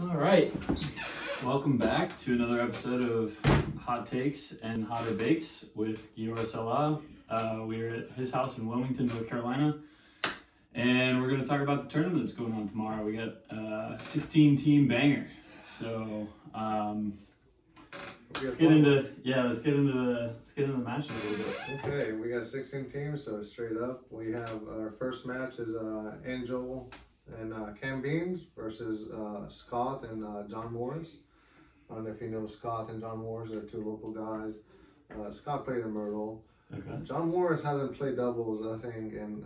All right, welcome back to another episode of Hot Takes and Hotter Bakes with Guillaume Salah. We're at his house in Wilmington, North Carolina, and we're going to talk about the tournament that's going on tomorrow. We got a 16-team banger, so let's get into the matches a little bit. Okay, we got 16 teams, so straight up, we have our first match is Angel and Cam Beans versus Scott and John Morris. I don't know if you know Scott and John Morris. They're two local guys. Scott played in Myrtle. Okay. John Morris hasn't played doubles, I think, in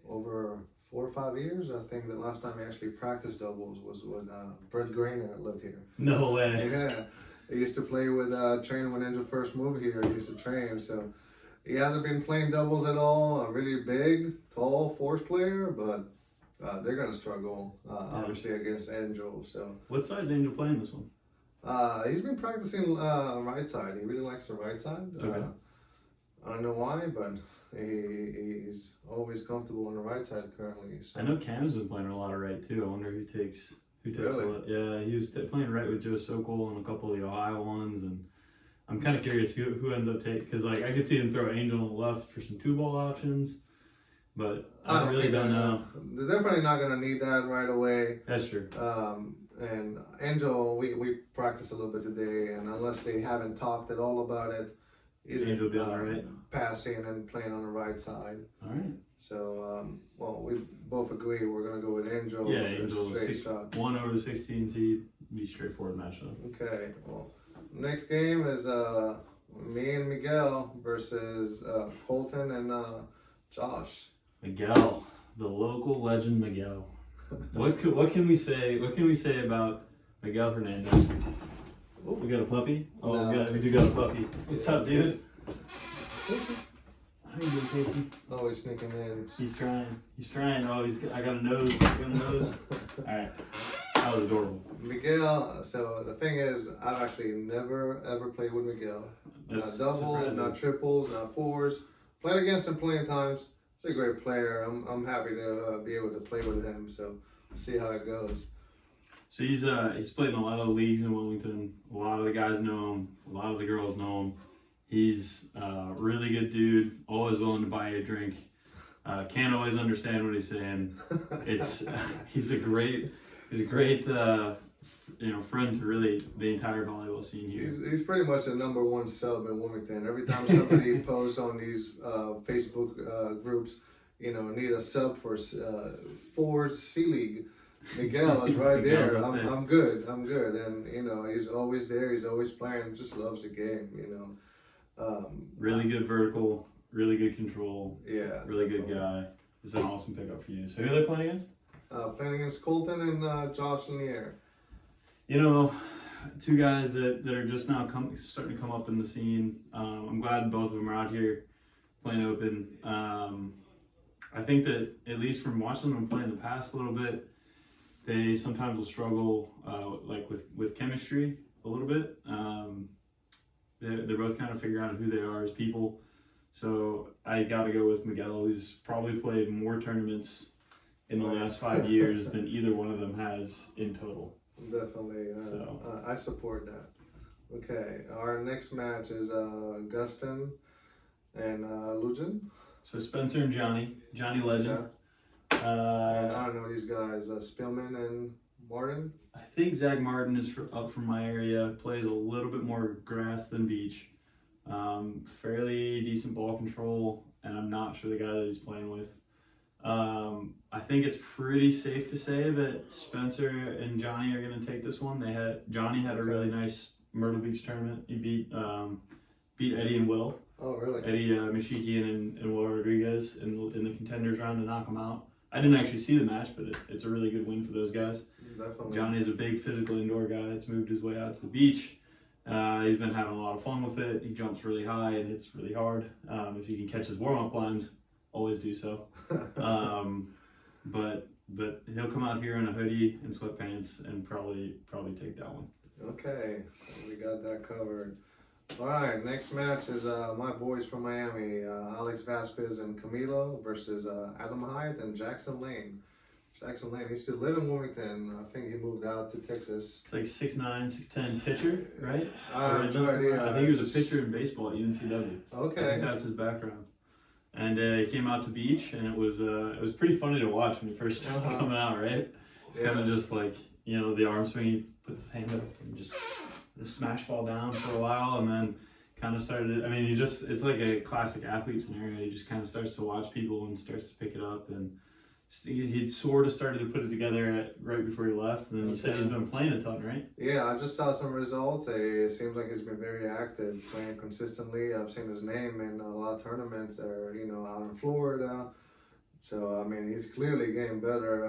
over 4 or 5 years. I think the last time he actually practiced doubles was when Brett Grainer lived here. No way. Yeah. He used to play with train when Angel first moved here. He used to train, so he hasn't been playing doubles at all. A really big, tall force player, but they're gonna struggle obviously against Angel. So what side is Angel playing this one? he's been practicing right side. He really likes the right side. Okay. I don't know why, but he's always comfortable on the right side currently. So. I know Cam's been playing a lot of right too. I wonder who takes Really? what. Yeah, he was playing right with Joe Sokol on a couple of the Ohio ones, and I'm kind of curious who ends up taking, because like I could see them throw Angel on the left for some 2-ball options, but I really don't know. They're definitely not gonna need that right away. That's true. And Angel, we practiced a little bit today, and unless they haven't talked at all about it, Angel be on the right, passing and playing on the right side. All right. So, well, we both agree we're gonna go with Angel. Yeah, Angel one over the 16 seed. Be straightforward matchup. Okay. Well, next game is me and Miguel versus Colton and Josh. Miguel, the local legend Miguel. What can we say? What can we say about Miguel Hernandez? Oh, we got a puppy. Oh, no. we do got a puppy. What's up, dude? How you doing, Casey? Oh, he's sneaking in. He's trying. Oh, I got a nose. All right. That was adorable. Miguel. So the thing is, I've actually never ever played with Miguel. That's not doubles, surprising. not triples, not fours. Played against him plenty of times. He's a great player. I'm happy to be able to play with him. So we'll see how it goes. So he's played in a lot of leagues in Wilmington. A lot of the guys know him. A lot of the girls know him. He's a really good dude. Always willing to buy you a drink. Can't always understand what he's saying. He's a great friend to really the entire volleyball scene here. He's pretty much the #1 sub in Wilmington. Every time somebody posts on these Facebook groups, need a sub for Ford's C League, Miguel is right there. I'm good, and he's always there. He's always playing. Just loves the game. Really good vertical, really good control. Yeah, really good guy. It's an awesome pickup for you. So who are they playing against? Playing against Colton and Josh Lanier. Two guys that are just now starting to come up in the scene. I'm glad both of them are out here playing open. I think that at least from watching them play in the past a little bit, they sometimes will struggle like with chemistry a little bit. They're both kind of figuring out who they are as people. So I got to go with Miguel, who's probably played more tournaments in the last 5 years than either one of them has in total. Definitely. I support that. Okay, our next match is Gustin and Lujan. So Spencer and Johnny Legend. Yeah. And I don't know these guys, Spillman and Martin. I think Zach Martin is up from my area, plays a little bit more grass than beach. Fairly decent ball control, and I'm not sure the guy that he's playing with. I think it's pretty safe to say that Spencer and Johnny are going to take this one. Johnny had a really nice Myrtle Beach tournament. He beat Eddie and Will. Oh, really? Eddie Mishikian and Will Rodriguez in the contenders round to knock them out. I didn't actually see the match, but it's a really good win for those guys. Definitely. Johnny's a big physical indoor guy that's moved his way out to the beach. He's been having a lot of fun with it. He jumps really high and hits really hard. If he can catch his warm-up lines, always do so. But he'll come out here in a hoodie and sweatpants and probably take that one. Okay, so we got that covered. All right, next match is my boys from Miami, Alex Vasquez and Camilo versus Adam Hyatt and Jackson Lane. Jackson Lane. He used to live in Wilmington. I think he moved out to Texas. It's like 6'9", 6'10", pitcher, right? I have no idea. I think he was a pitcher in baseball at UNCW. Okay. I think that's his background. And he came out to beach, and it was pretty funny to watch when he first started coming out, right? It's kind of just like, you know, the arm swing, he puts his hand up and just the smash ball down for a while, and then kind of started, I mean, it's like a classic athlete scenario. He just kind of starts to watch people and starts to pick it up, and he'd sort of started to put it together right before he left, and then you said he's been playing a ton, right? Yeah, I just saw some results. It seems like he's been very active, playing consistently. I've seen his name in a lot of tournaments, you know, out in Florida. So, I mean, he's clearly getting better.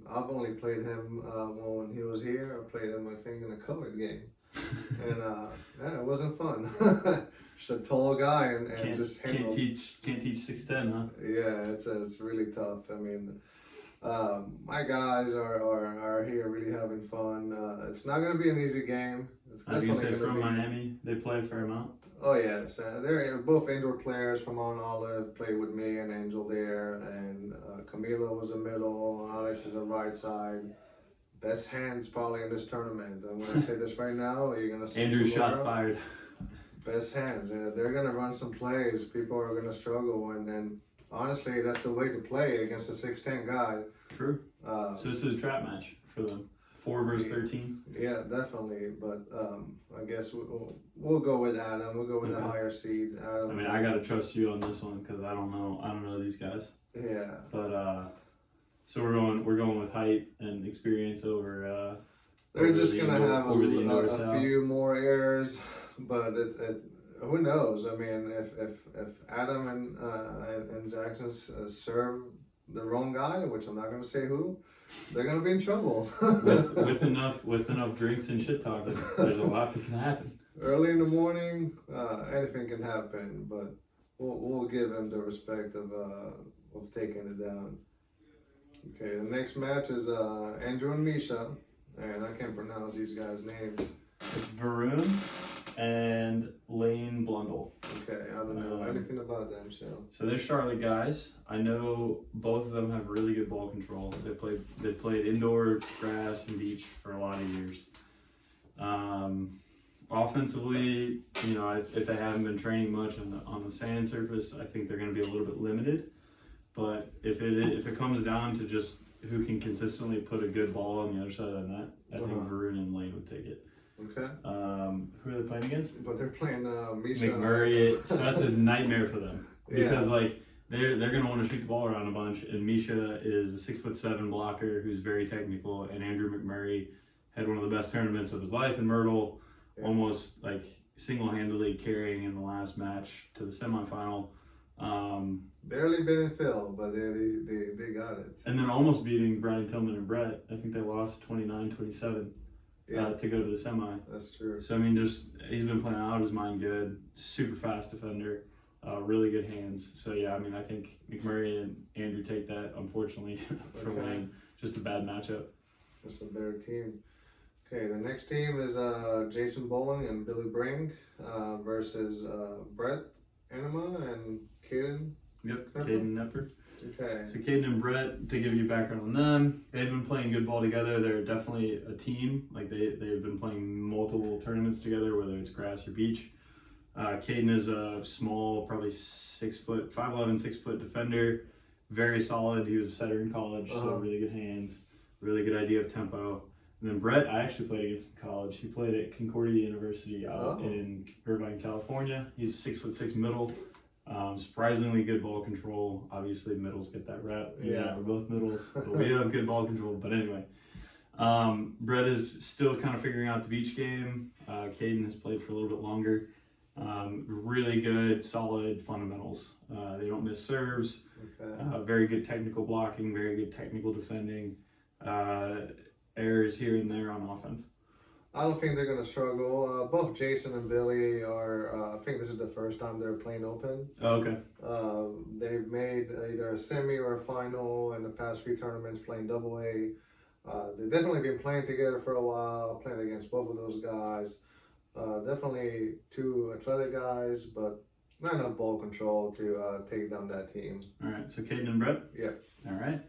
I've only played him when he was here. I played him, I think, in a COVID game. And, yeah, it wasn't fun. Just a tall guy and just can't teach 6'10", huh? Yeah, it's really tough. I mean, my guys are here really having fun. It's not going to be an easy game. I was going to say, from Miami, they play a fair amount. Oh, yes. They're both indoor players from Mount Olive, played with me and Angel there. And Camilo was a middle, Alex is a right side. Best hands probably in this tournament. I'm going to say this right now. You're going to see Andrew shots fired. Best hands. They're going to run some plays. People are going to struggle. And then, honestly, that's the way to play against a 6'10" guy. True. So this is a trap match for them. 4 versus 13. Yeah, definitely. But I guess we'll go with Adam. We'll go with the higher seed. Adam. I mean, I gotta trust you on this one because I don't know these guys. Yeah. But so we're going with height and experience over. They're just gonna have a few more errors, but who knows? I mean, if Adam and Jackson serve the wrong guy, which I'm not gonna say who, they're gonna be in trouble. with enough drinks and shit talking, there's a lot that can happen. Early in the morning, anything can happen, but we'll give him the respect of taking it down. Okay, the next match is Andrew and Misha, and I can't pronounce these guys' names. It's Varun and Lane Blundell. Okay, I don't know anything about them, so they're Charlotte guys. I know both of them have really good ball control. They played indoor grass and beach for a lot of years. Offensively, you know, if they haven't been training much on the sand surface, I think they're going to be a little bit limited. But if it comes down to just who can consistently put a good ball on the other side of the net, I think Varun and Lane would take it. Okay. Who are they playing against? But they're playing Misha. McMurray. So that's a nightmare for them because like they're gonna want to shoot the ball around a bunch. And Misha is a 6'7" blocker who's very technical. And Andrew McMurray had one of the best tournaments of his life in Myrtle, almost like single-handedly carrying in the last match to the semifinal. Barely been in Phil, but they got it. And then almost beating Brian Tillman and Brett. I think they lost 29-27 to go to the semi. That's true. So I mean, he's been playing out of his mind good. Super fast defender, really good hands. So yeah, I mean, I think McMurray and Andrew take that. Unfortunately for Lane, just a bad matchup. That's a better team. Okay, the next team is Jason Bowling and Billy Brink versus Brett Anima and Kaden. Yep, Kaden Nepper. Okay. So Kaden and Brett, to give you background on them, they've been playing good ball together. They're definitely a team. Like they've been playing multiple tournaments together, whether it's grass or beach. Kaden is a small, probably 5'11", 6 foot defender. Very solid. He was a setter in college, so really good hands, really good idea of tempo. And then Brett, I actually played against in college. He played at Concordia University out in Irvine, California. He's 6'6" middle. Surprisingly good ball control. Obviously, middles get that rep. Yeah, we're both middles, but we have good ball control. But anyway, Brett is still kind of figuring out the beach game. Kaden has played for a little bit longer. Really good, solid fundamentals. They don't miss serves. Okay. Very good technical blocking, very good technical defending. Errors here and there on offense. I don't think they're going to struggle. Both Jason and Billy are, I think this is the first time they're playing open. Oh, okay. They've made either a semi or a final in the past few tournaments playing double A. They've definitely been playing together for a while, playing against both of those guys. Definitely two athletic guys, but not enough ball control to take down that team. All right, so Kaden and Brett? Yeah. All right.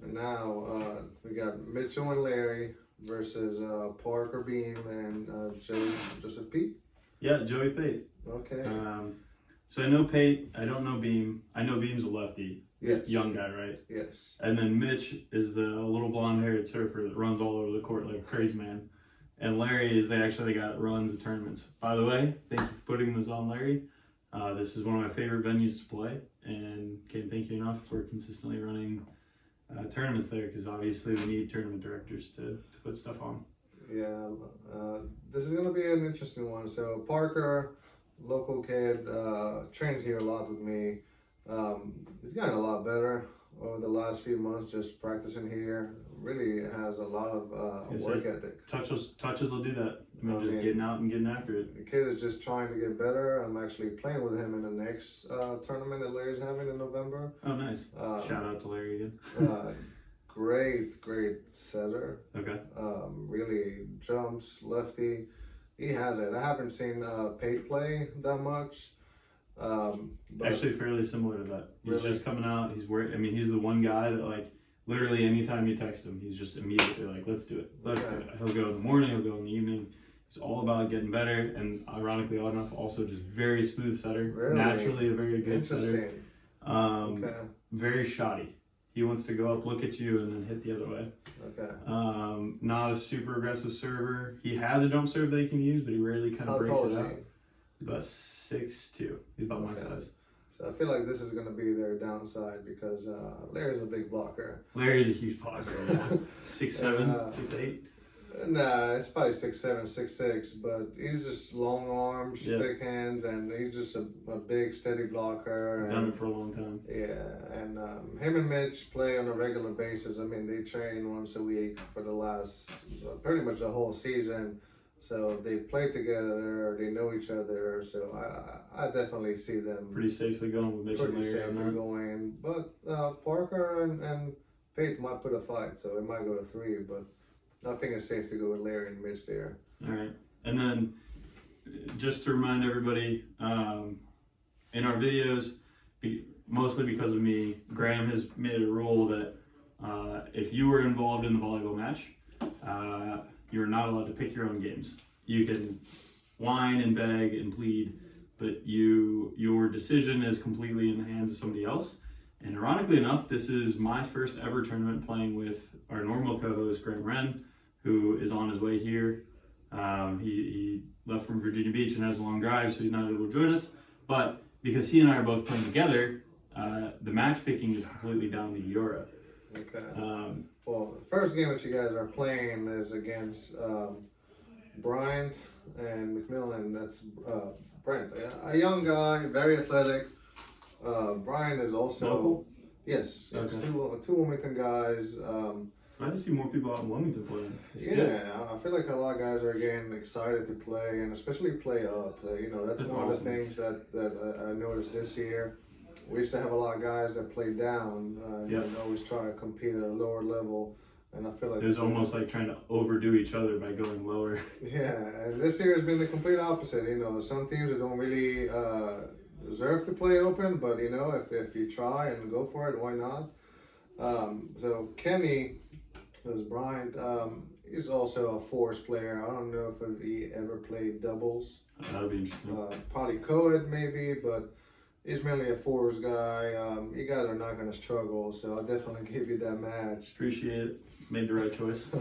And now we got Mitchell and Larry versus Parker Beam and Joseph Pete. Yeah, Joey Pate. Okay. So I know Pate. I don't know Beam. I know Beam's a lefty. Yes. Young guy, right? Yes. And then Mitch is the little blonde-haired surfer that runs all over the court like a crazy man. And Larry is they got runs of tournaments. By the way, thank you for putting this on, Larry. This is one of my favorite venues to play, and can't thank you enough for consistently running tournaments there, because obviously we need tournament directors to put stuff on. Yeah, this is gonna be an interesting one. So Parker, local kid, trains here a lot with me. He's gotten a lot better over the last few months just practicing here. Really has a lot of work ethic. Touches will do that. I mean, just getting out and getting after it. The kid is just trying to get better. I'm actually playing with him in the next tournament that Larry's having in November. Oh, nice. Shout out to Larry again. Great setter. Okay. Really jumps, lefty. He has it. I haven't seen Pate play that much. Actually, fairly similar to that. He's Really? just coming out. He's he's the one guy that, like, literally anytime you text him, he's just immediately like, let's do it. Let's do it. He'll go in the morning, he'll go in the evening. It's all about getting better, and ironically enough, also just very smooth setter. Really? Naturally a very good setter. Okay. Very shotty. He wants to go up, look at you, and then hit the other way. Okay. Not a super aggressive server. He has a jump serve that he can use, but he rarely kind of breaks it out. He's about 6'2". He's about my size. So I feel like this is going to be their downside because Larry's a big blocker. Larry's a huge blocker. 6'7", 6'8". Nah, it's probably 6'7", 6'6", but he's just long arms, thick hands, and he's just a big, steady blocker. And, done it for a long time. Yeah, and him and Mitch play on a regular basis. I mean, they train once a week for the last, pretty much the whole season. So they play together, they know each other, so I definitely see them pretty safely going with Mitch and Larry. Pretty safely going, but Parker and Pate might put a fight, so it might go to 3, but I think it's safe to go with Larry and Mitch there. All right, and then just to remind everybody, in our videos, mostly because of me, Graham has made a rule that if you were involved in the volleyball match, you're not allowed to pick your own games. You can whine and beg and plead, but your decision is completely in the hands of somebody else. And ironically enough, this is my first ever tournament playing with our normal co-host, Graham Wren, who is on his way here. He left from Virginia Beach and has a long drive, so he's not able to join us. But because he and I are both playing together, the match picking is completely down to Yura. Okay. Well, the first game that you guys are playing is against Bryant and McMillan. That's Brent, a young guy, very athletic. Brian is also local. Yes, Okay. two Wilmington guys. I just see more people out in Wilmington playing. I feel like a lot of guys are getting excited to play, and especially play up. That's one awesome. of the things that I noticed this year. We used to have a lot of guys that play down. And always try to compete at a lower level, and I feel like it was almost like trying to overdo each other by going lower. Yeah, and this year has been the complete opposite. Some teams that don't really deserve to play open, but if you try and go for it, why not? So Kenny, as Bryant, he's also a fours player. I don't know if he ever played doubles. That would be interesting. Probably co-ed maybe, but he's mainly a fours guy. You guys are not going to struggle, so I'll definitely give you that match. Appreciate it. Made the right choice.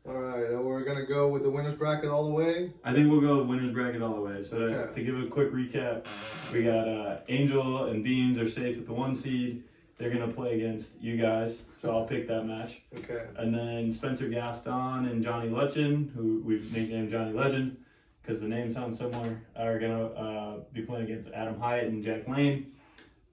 All right, and we're going to go with the winner's bracket all the way? I think we'll go winner's bracket all the way. So Okay. to give a quick recap, we got Angel and Beans are safe at the 1 seed. They're going to play against you guys, so I'll pick that match. Okay. And then Spencer Gaston and Johnny Legend, who we've nicknamed Johnny Legend because the name sounds similar, are going to be playing against Adam Hyatt and Jack Lane.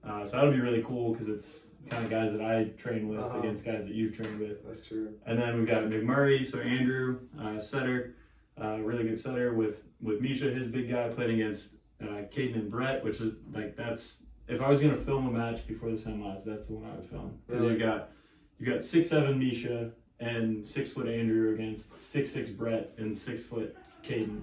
So that'll be really cool because it's kind of guys that I train with against guys that you've trained with. That's true. And then we've got McMurray, so Andrew, setter, really good setter with Misha, his big guy, playing against Kaden and Brett, which is that's, if I was going to film a match before the semis, that's the one I would film. Because Really? you got 6'7" Misha and 6' Andrew against 6'6" Brett and 6' Kaden.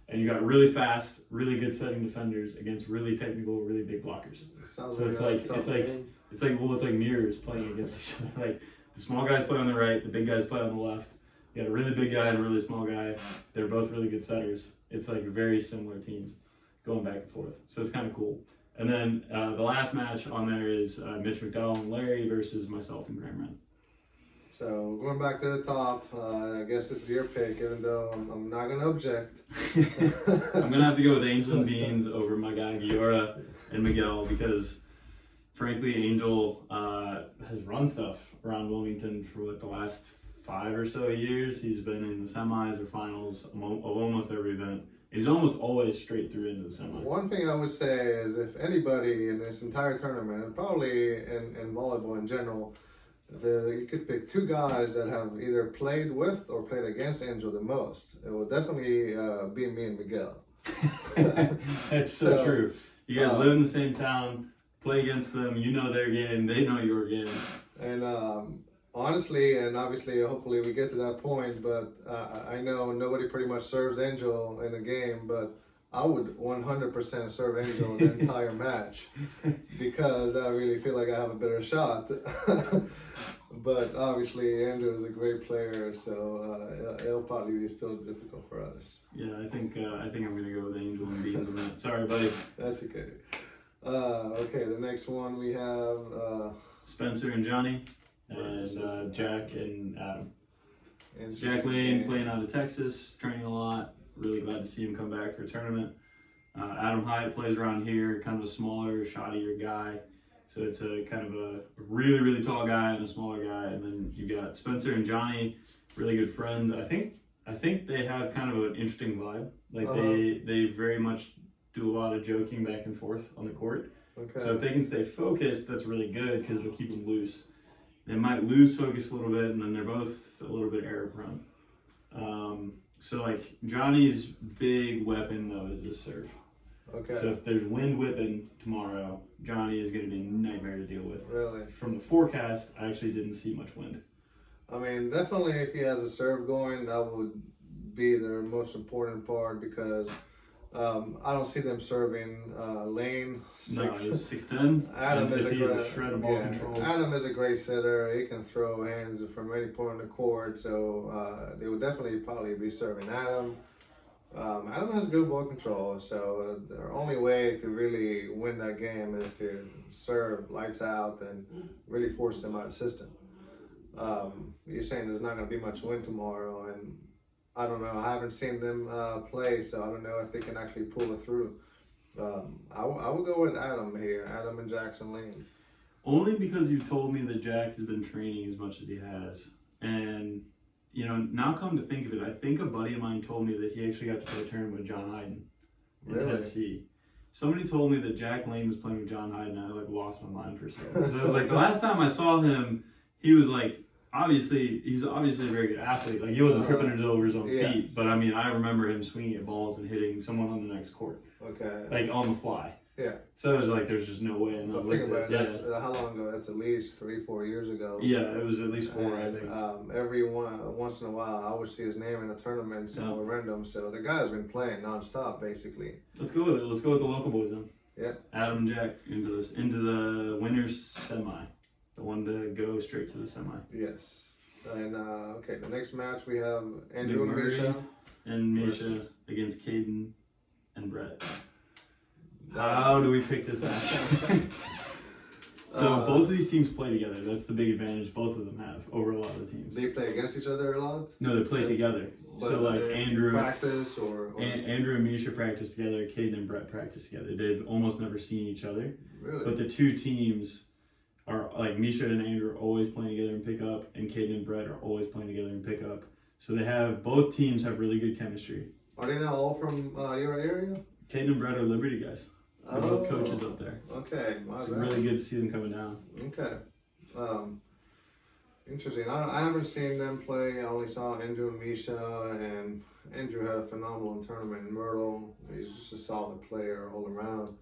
and you got really fast, really good setting defenders against really technical, really big blockers. So it's like mirrors playing against each other. Like the small guys play on the right, the big guys play on the left. You got a really big guy and a really small guy. They're both really good setters. It's like very similar teams going back and forth. So it's kind of cool. And then the last match on there is Mitch McDowell and Larry versus myself and Graham Wren. So going back to the top, I guess this is your pick, even though I'm not going to object. I'm going to have to go with Angel and Beans over my guy Giora and Miguel because, frankly, Angel has run stuff around Wilmington for the last 5 or so years. He's been in the semis or finals of almost every event. He's almost always straight through into the semi. One thing I would say is if anybody in this entire tournament, and probably in volleyball in general, you could pick 2 guys that have either played with or played against Angel the most. It will definitely be me and Miguel. That's so true. You guys live in the same town, play against them, you know their game, they know your game. And honestly, and obviously, hopefully we get to that point, but I know nobody pretty much serves Angel in a game, but I would 100% serve Angel the entire match because I really feel like I have a better shot. But obviously, Andrew is a great player, so it'll probably be still difficult for us. Yeah, I think I'm gonna go with Angel and Beans on that. Sorry, buddy. That's okay. Okay, the next one we have Spencer and Johnny, and Jack and Adam. Jack Lane playing out of Texas, training a lot. Really glad to see him come back for a tournament. Adam Hyatt plays around here, kind of a smaller, shottier guy. So it's a kind of a really, really tall guy and a smaller guy. And then you got Spencer and Johnny, really good friends. I think they have kind of an interesting vibe. Like they very much do a lot of joking back and forth on the court. Okay. So if they can stay focused, that's really good because it'll keep them loose. They might lose focus a little bit, and then they're both a little bit error prone. So like Johnny's big weapon though is the serve. Okay. So if there's wind whipping tomorrow, Johnny is going to be a nightmare to deal with. Really? From the forecast, I actually didn't see much wind. I mean, definitely if he has a serve going, that would be the most important part because I don't see them serving lane 6. No, he's 6'10". Adam is a shred of ball control. Adam is a great setter. He can throw hands from any point on the court, so they would definitely probably be serving Adam. Adam has good ball control, so the only way to really win that game is to serve lights out and really force them out of the system. You're saying there's not going to be much wind tomorrow, and I don't know. I haven't seen them play, so I don't know if they can actually pull it through. I will go with Adam here, Adam and Jackson Lane. Only because you told me that Jack has been training as much as he has, and you know, now come to think of it, I think a buddy of mine told me that he actually got to play a tournament with John Hyden in Tennessee. Somebody told me that Jack Lane was playing with John Hyden, and I like lost my mind for a second. Because I was like, the last time I saw him, he was like, he's obviously a very good athlete. Like he wasn't tripping it over his own feet, but I mean, I remember him swinging at balls and hitting someone on the next court. Okay. Like on the fly. Yeah. So it was like, there's just no way. And but think about it. That's how long ago? That's at least 3-4 years ago. Yeah, it was at least 4, I think. Every once in a while, I would see his name in a tournament somewhere random. So the guy's been playing nonstop, basically. Let's go with it. Let's go with the local boys then. Yeah. Adam and Jack into the winners semi, the one to go straight to the semi. Yes. And okay, the next match we have Andrew and Misha. And Misha against Kaden and Brett. How do we pick this match? So both of these teams play together. That's the big advantage both of them have over a lot of the teams. They play against each other a lot? No, they play together. So like Andrew practice or Andrew and Misha practice together, Kaden and Brett practice together. They've almost never seen each other. Really? But the two teams are like Misha and Andrew are always playing together in pickup, and Kaden and Brett are always playing together in pickup. So both teams have really good chemistry. Are they now all from your area? Kaden and Brett are Liberty guys. They're both coaches up there. Okay, it's really good to see them coming down. Okay, interesting. I haven't seen them play. I only saw Andrew and Misha, and Andrew had a phenomenal tournament in Myrtle. He's just a solid player all around.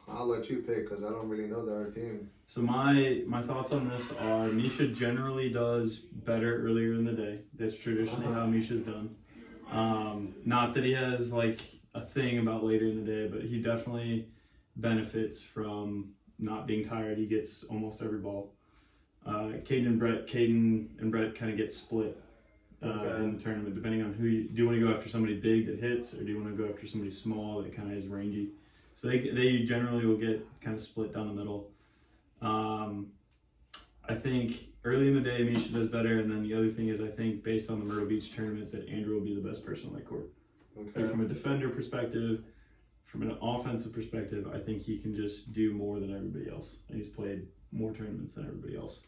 I'll let you pick because I don't really know the other team. So my thoughts on this are Misha generally does better earlier in the day. That's traditionally how Misha's done. Not that he has like a thing about later in the day, but he definitely benefits from not being tired. He gets almost every ball. Kaden and Brett kind of get split in the tournament, depending on who do you want to go after somebody big that hits, or do you want to go after somebody small that kind of is rangy. So they generally will get kind of split down the middle. I think early in the day, Misha does better, and then the other thing is I think based on the Myrtle Beach tournament that Andrew will be the best person on that court. Okay. Like from a defender perspective, from an offensive perspective, I think he can just do more than everybody else, and he's played more tournaments than everybody else.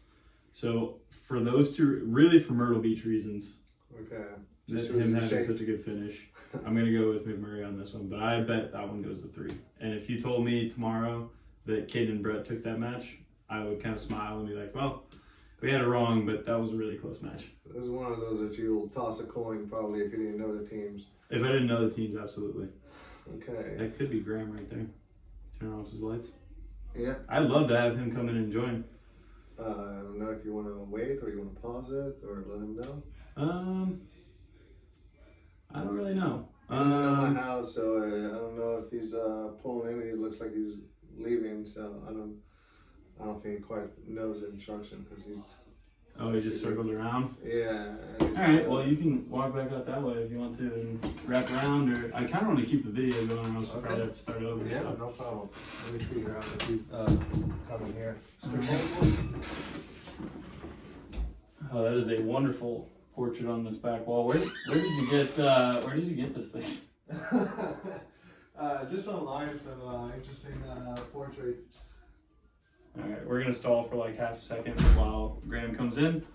So for those two, really for Myrtle Beach reasons, Okay. him having such a good finish, I'm going to go with McMurray on this one, but I bet that one goes to 3. And if you told me tomorrow that Kaden and Brett took that match, I would kind of smile and be like, well, we had it wrong, but that was a really close match. This is one of those that you'll toss a coin probably if you didn't know the teams. If I didn't know the teams, absolutely. Okay. That could be Graham right there. Turn off his lights. Yeah. I'd love to have him come in and join. I don't know if you want to wait or you want to pause it or let him know. I don't really know. He's in my house, so I don't know if he's pulling in. He looks like he's leaving, so I don't think he quite knows the instruction because he's. Oh, he just circled around? Yeah. All right, well, you can walk back out that way if you want to and wrap around, or I kind of want to keep the video going, or else we'll probably have to start over. Yeah, So. no problem. Let me figure out if he's coming here. Oh, that is a wonderful portrait on this back wall. Where did you get this thing? Just online, some interesting portraits. All right, we're gonna stall for like half a second while Graham comes in.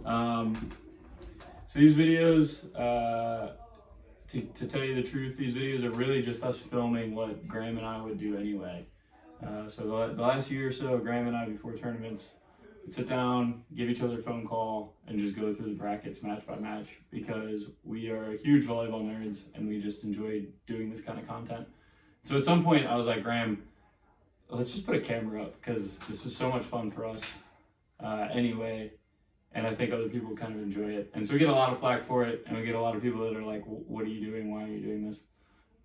So these videos, to tell you the truth, these videos are really just us filming what Graham and I would do anyway. So the last year or so, Graham and I, before tournaments, would sit down, give each other a phone call, and just go through the brackets match by match, because we are huge volleyball nerds and we just enjoy doing this kind of content. So at some point I was like, Graham, let's just put a camera up, because this is so much fun for us anyway, and I think other people kind of enjoy it. And so we get a lot of flack for it, and we get a lot of people that are like, what are you doing? Why are you doing this?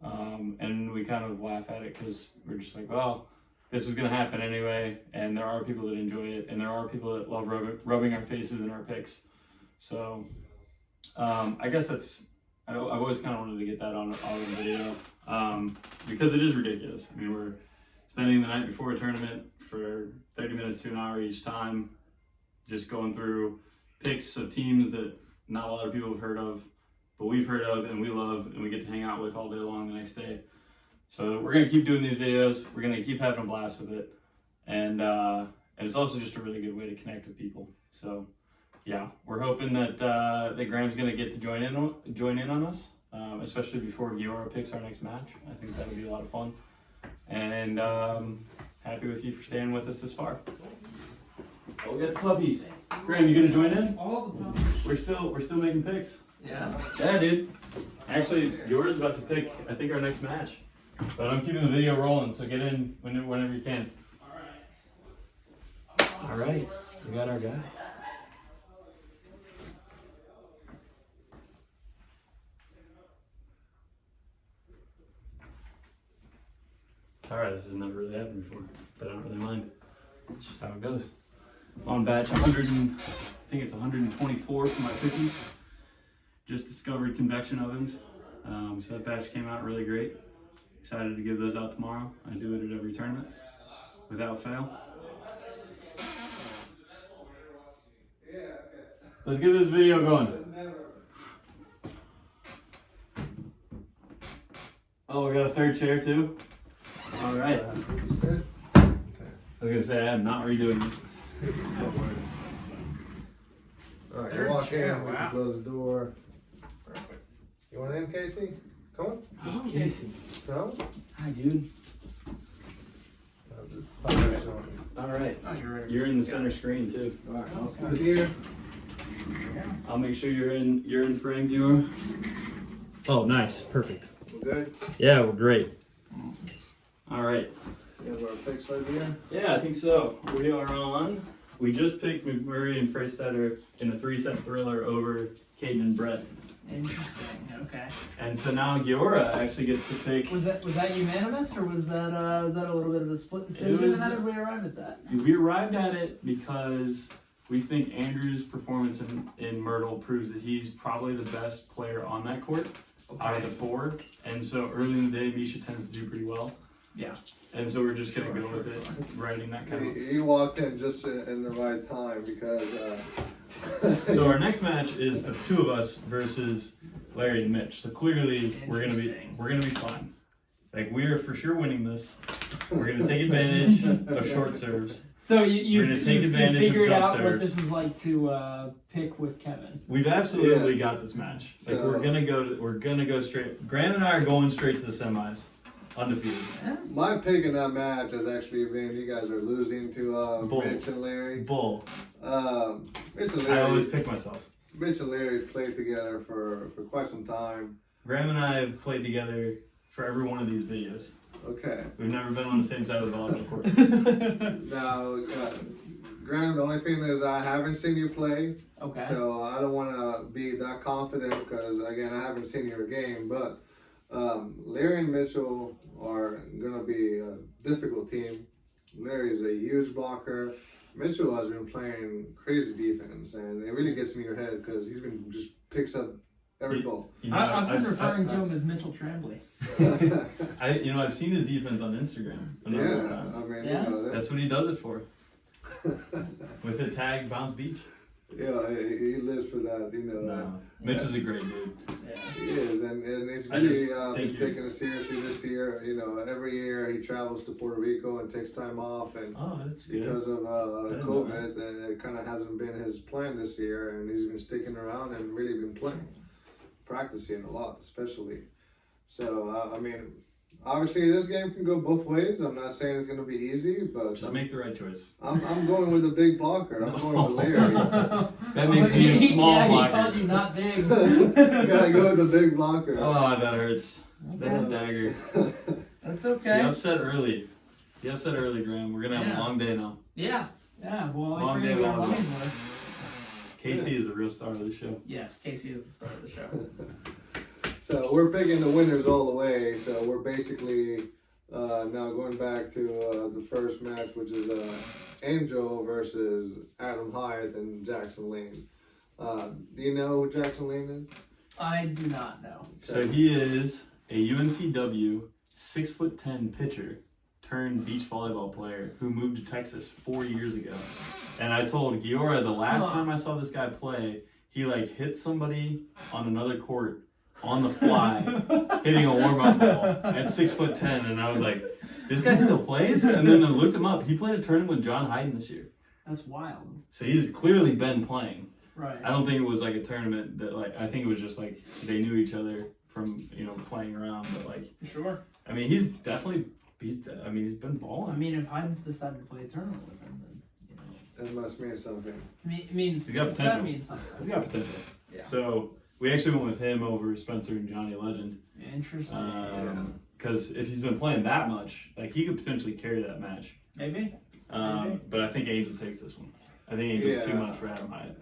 And we kind of laugh at it because we're just like, well, this is going to happen anyway, and there are people that enjoy it, and there are people that love rubbing our faces in our pics. So I guess I've always kind of wanted to get that on the video, because it is ridiculous. I mean, we're spending the night before a tournament for 30 minutes to an hour each time, just going through pics of teams that not a lot of people have heard of, but we've heard of and we love, and we get to hang out with all day long the next day. So we're going to keep doing these videos. We're going to keep having a blast with it. And it's also just a really good way to connect with people. So yeah, we're hoping that Graham's going to get to join in on us, especially before Giora picks our next match. I think that'll be a lot of fun. And happy with you for staying with us this far. Oh, we got the puppies. Graham, you gonna join in? All the puppies. We're still making picks. Yeah. Yeah, dude. Actually, yours about to pick, I think, our next match. But I'm keeping the video rolling, so get in whenever you can. All right. We got our guy. It's alright, this has never really happened before, but I don't really mind. It's just how it goes. On batch 100, I think it's 124 for my cookies. Just discovered convection ovens. So that batch came out really great. Excited to give those out tomorrow. I do it at every tournament, without fail. Let's get this video going. Oh, we got a third chair too? All right. I was gonna say I am not redoing this. All right, you walk in, we can close the door. Perfect. You want in, Casey? Come on. Oh, Casey. Come. Hi, dude. All right. Oh, You're in the center screen too. All right, I'll come here. I'll make sure you're in frame, viewer. Oh, nice. Perfect. We're good? Yeah, we're great. All right. You have our picks right here? Yeah, I think so. We are on. We just picked McMurray and Freistetter in a 3-set thriller over Kaden and Brett. Interesting. Okay. And so now Giora actually gets to pick. Was that unanimous, or was that a little bit of a split decision? was- How did we arrive at that? We arrived at it because we think Andrew's performance in Myrtle proves that he's probably the best player on that court out of the four. And so early in the day, Misha tends to do pretty well. Yeah. And so we're just going to go with it, writing that kind of. He walked in just in the right time because. So our next match is the two of us versus Larry and Mitch. So clearly we're gonna be fine. Like we are for sure winning this. We're gonna take advantage of short serves. So you We're gonna take advantage of figured jump out what serves. this is like to pick with Kevin. We've absolutely got this match. Like So- we're gonna go straight. Grant and I are going straight to the semis, undefeated. Yeah. My pick in that match has actually been you guys are losing to Bull. Mitch and Larry. Bull. Mitch and I always Larry. pick myself. Mitch and Larry played together for quite some time. Graham and I have played together for every one of these videos. Okay. We've never been on the same side of the volleyball court. Now, Graham, the only thing is I haven't seen you play. Okay. So I don't want to be that confident because, again, I haven't seen your game. But Larry and Mitchell are going to be a difficult team. Larry's a huge blocker. Mitchell has been playing crazy defense, and it really gets in your head because he's been just picks up every ball. You know, I've been referring to him as Mitchell Tremblay. I've seen his defense on Instagram a number of times. I mean, Yeah. you know, That's what he does it for. With the tag Bounce Beach. yeah, he lives for that, you know. No. Mitch is a great dude. Yeah. He is, and he's I really just been think taking it seriously this year. You know, every year he travels to Puerto Rico and takes time off, and Oh, that's good. because of didn't know COVID, it kind of hasn't been his plan this year, and he's been sticking around and really been playing, practicing a lot, especially. So, I mean, obviously this game can go both ways. I'm not saying it's going to be easy, but Just make the right choice. I'm going with a big blocker. I'm going with Larry. That makes me a small yeah, blocker. he called you not big. Gotta go with the big blocker. Oh, that hurts. That's a Okay. dagger. That's You okay. upset early. You upset early, Graham. We're gonna have Yeah. a long day now. Yeah. Yeah. Well, Long always day, bring our long money day. more. Casey is the real star of the show. Yes, Casey is the star of the show. So we're picking the winners all the way. So we're basically now going back to the first match, which is Angel versus Adam Hyatt and Jackson Lane. Do you know who Jackson Lane is? I do not know. So he is a UNCW 6'10" pitcher turned beach volleyball player who moved to Texas 4 years ago. And I told Giora the last time I saw this guy play, he like hit somebody on another court on the fly, hitting a warm-up ball at 6'10", and I was like, this guy still plays? And then I looked him up. He played a tournament with John Hyden this year. That's wild. So he's clearly been playing. Right. I don't think it was like a tournament that like, I think it was just like they knew each other from, playing around. But like, Sure. I mean, he's been balling. I mean, if Hyden's decided to play a tournament with him, then That must mean something. it means He's got it's gotta potential. mean something. He's got potential. Yeah. So we actually went with him over Spencer and Johnny Legend. Interesting. Because if he's been playing that much, like he could potentially carry that match. Maybe. But I think Angel takes this one. I think Angel's too Yeah. much for Adam Hyatt.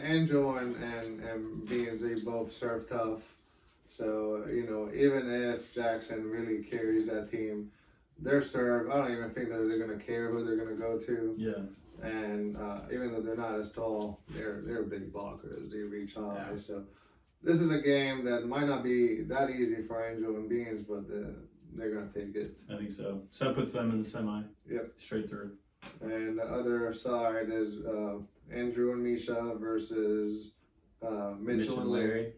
Angel and Beans, they both serve tough. So, even if Jackson really carries that team, their serve, I don't even think that they're going to care who they're going to go to. Yeah. And even though they're not as tall, they're big blockers. They reach high. Yeah. So this is a game that might not be that easy for Angel and Beans, but they're going to take it. I think so. So that puts them in the semi. Yep. Straight through. And the other side is Andrew and Misha versus Mitchell and Larry.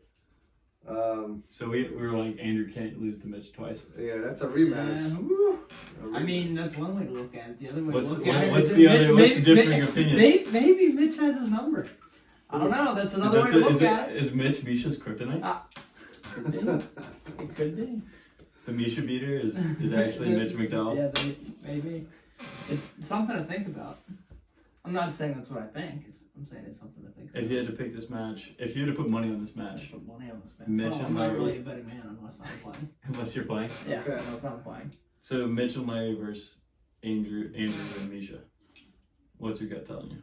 So we were like, Andrew can't lose to Mitch twice. Yeah, that's a rematch. Yeah, woo. A rematch. I mean, that's one way to look at it. The other way What's to look at it what's is the that other? What's the differing opinion? Maybe Mitch has his number. I don't know. That's another way to look at it. Is Mitch Misha's kryptonite? Could be. It could be. The Misha beater is actually Mitch McDowell. Yeah, maybe. It's something to think about. I'm not saying that's what I think. I'm saying it's something to think about. If you had to pick this match, if you had to put money on this match, Put money on this Mitch man. and I'm not Larry. really a betting man unless I'm playing. unless you're playing, Yeah, Okay. unless I'm playing. so Mitch and Larry versus Andrew and Misha. What's your gut telling you?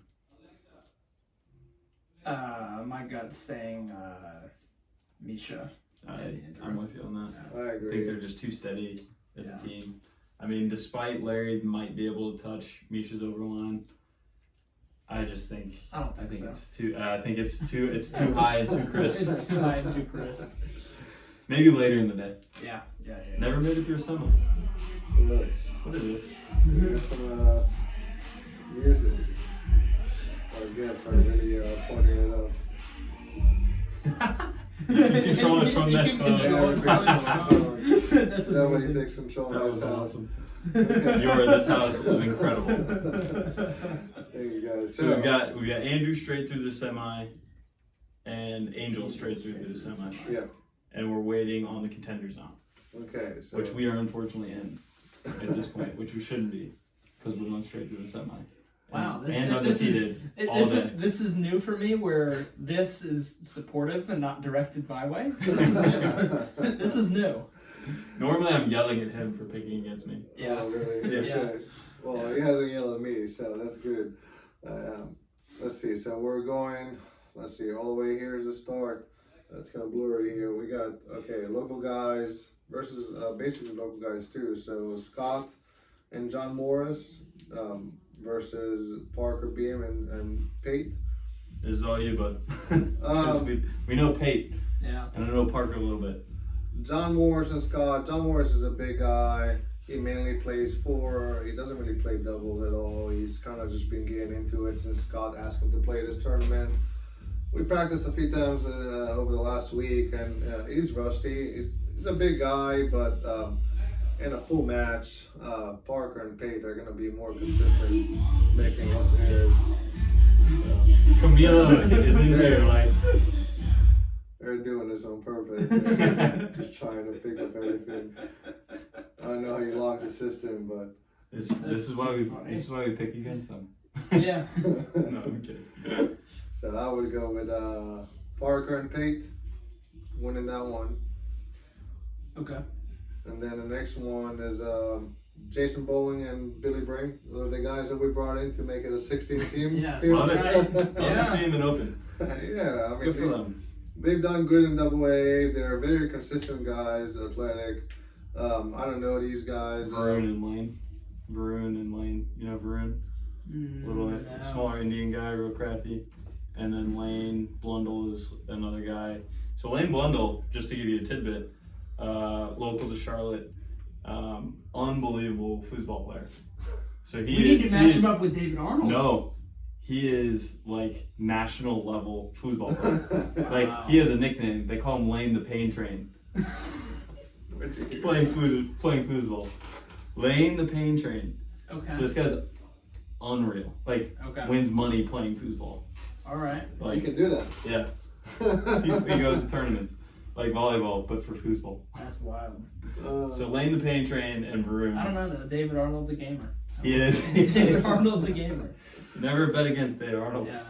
My gut's saying Misha. I'm with you on that. I I think agree. they're just too steady as Yeah. a team. I mean, despite Larry might be able to touch Misha's overline, I just think I don't think so. it's too. I think it's too high and too crisp. It's too high and too crisp. Maybe later in the day. Yeah. Never made it through a summer. Really. What is this? We got some music. Our guests are really pointing it out. You can control it from that You can phone. control it from Yeah, that phone. That's Nobody amazing. takes control That of was this house. awesome. This house is incredible. Thank you guys. So we've got Andrew straight through the semi, and Angel straight through the semi. Yeah. And we're waiting on the contenders now, Okay. So which we are unfortunately in at this point, which we shouldn't be, because we went straight through the semi. Wow, And undefeated all day. this is new for me, where this is supportive and not directed my way. So this is new. This is new. Normally, I'm yelling at him for picking against me. Yeah. Oh, really? Yeah. Okay. Well, he hasn't yelled at me, so that's good. Let's see. So we're going. Let's see. All the way here is the start. It's kind of blurry here. We got local guys versus basically local guys too. So Scott and John Morris versus Parker Beam and Pate. This is all you, bud. 'Cause we know Pate, Yeah. and I know Parker a little bit. John Morris and Scott. John Morris is a big guy. He mainly plays four. He doesn't really play doubles at all. He's kind of just been getting into it since Scott asked him to play this tournament. We practiced a few times over the last week, and he's rusty. He's a big guy, but in a full match, Parker and Pate are going to be more consistent, making less errors. Camilo is in here, like. They're doing this on purpose. They're just trying to pick up everything. I don't know how you lock the system, but This is why we pick against them. Yeah. No, I'm kidding. so I would go with Parker and Pate winning that one. Okay. And then the next one is Jason Bowling and Billy Brink. Those are the guys that we brought in to make it a 16 team. Yes, Here. Love it. right. Love to Yeah. see him in open. Yeah, I mean, Good for them. they've done good in Double A. They're very consistent guys, athletic. I don't know these guys. Varun and Lane. You know Varun? Little No. smaller Indian guy, real crafty. And then Lane Blundell is another guy. So Lane Blundell, just to give you a tidbit, local to Charlotte, unbelievable foosball player. So We need to match him up with David Arnold. No, he is like national level foosball player. Like Wow. he has a nickname. They call him Lane the Pain Train. playing foosball. Lane the Pain Train. Okay. So this guy's unreal. Like Okay. wins money playing foosball. All right. You Like can do that. yeah, he goes to tournaments like volleyball, but for foosball. That's wild. So Lane the Pain Train and Varun. I don't know though. David Arnold's a gamer. He is. He David is. Arnold's a gamer. Never bet against Dave Arnold. Yeah.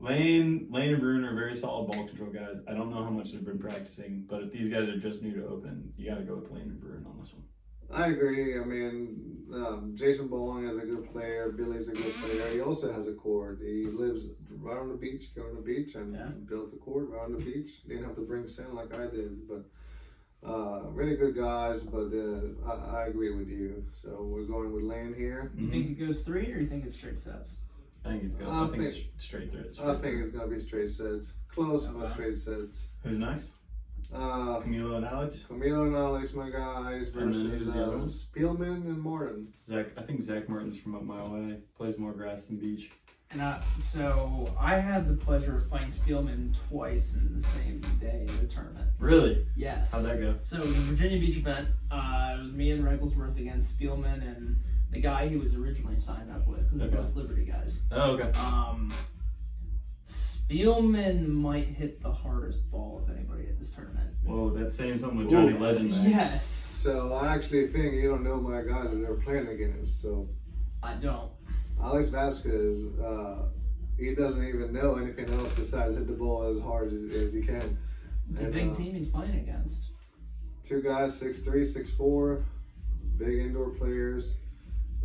Lane and Varun are very solid ball control guys. I don't know how much they've been practicing, but if these guys are just new to open, you got to go with Lane and Varun on this one. I agree. I mean, Jason Bowling is a good player. Billy's a good player. He also has a court. He lives right on the beach, go on the beach, and Yeah. built a court right on the beach. Didn't have to bring sand like I did, but really good guys. But I agree with you. So we're going with Lane here. You think it goes 3 or you think it's straight sets? I think it's good. I I think think- it's straight through. I think it's gonna be straight sets. Close, but Okay. straight sets. Who's next? Camilo and Alex. Camilo and Alex, my guys, And then versus who's the other one? Spielman and Martin. I think Zach Martin's from up my way. Plays more grass than beach. And so I had the pleasure of playing Spielman twice in the same day of the tournament. Really? Yes. How'd that go? So it was a Virginia Beach event. It was me and Regglesworth against Spielman and the guy he was originally signed up with. 'Cause they're Okay. both Liberty guys. Oh, okay. Spielman might hit the hardest ball of anybody at this tournament. Whoa, that's saying something with Johnny Ooh. Legend there. Yes. So I actually think you don't know my guys that they're playing against. So I don't. Alex Vasquez, he doesn't even know anything else besides hit the ball as hard as he can. It's a And, big team he's playing against. Two guys, 6'3", 6'4", big indoor players.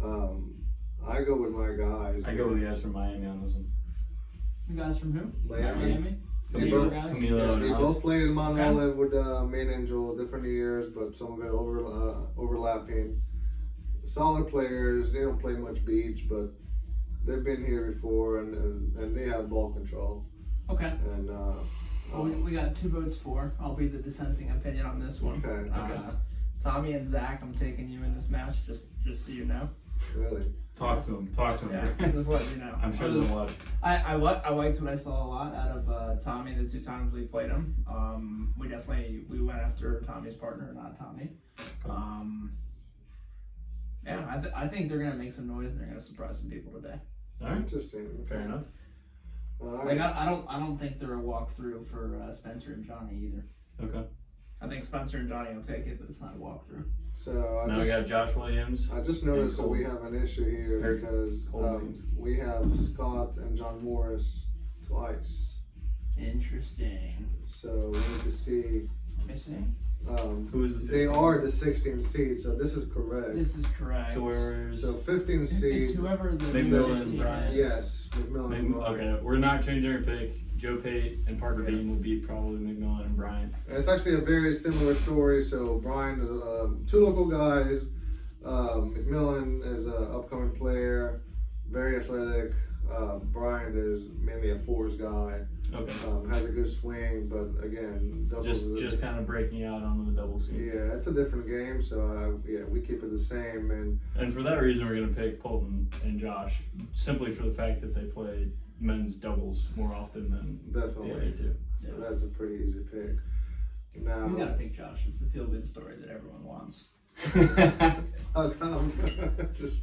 I go with my guys. I go with the guys from Miami on this one. You guys from who? Miami. Camilo and they Alex. both played in Mount Olive with Main Angel, different years, but some of it overlapping. Solid players. They don't play much beach, but they've been here before, and they have ball control. Okay. And Well, we got 2 votes for. I'll be the dissenting opinion on this one. Okay. Tommy and Zach, I'm taking you in this match, just so you know. really. Talk to him. Yeah, just letting you know. I'm sure they'll watch. I liked what I saw a lot out of Tommy the 2 times we played him. We went after Tommy's partner, not Tommy. I think they're gonna make some noise and they're gonna surprise some people today. All right. Interesting. Fair enough. All Like right. I don't think they're a walkthrough for Spencer and Johnny either. Okay. I think Spencer and Johnny will take it, but it's not a walkthrough. So Now we got Josh Williams. I just noticed that Cole. we have an issue here Or because Cole Williams. we have Scott and John Morris twice. Interesting. So we need to see. Let me see. Who is the 15? They are the 16 seed, so this is correct. This is correct. So where's So 15 it's seed. whoever the McMillan, newest team Brian. is. Yes, McMillan. and Brian. Okay, we're not changing our pick. Joe Pate and Parker Yeah. Bean will be probably McMillan and Brian. And it's actually a very similar story. So Brian is 2 local guys. McMillan is an upcoming player, very athletic. Brian is mainly a fours guy. Okay. Has a good swing, but again, doubles Just kind of breaking out on the double scene. yeah, it's a different game. So we keep it the same. And And for that reason, we're going to pick Colton and Josh, simply for the fact that they play men's doubles more often than the definitely, other 2. so that's a pretty easy pick. Now, You gotta pick Josh. It's the feel-good story that everyone wants. how come? Just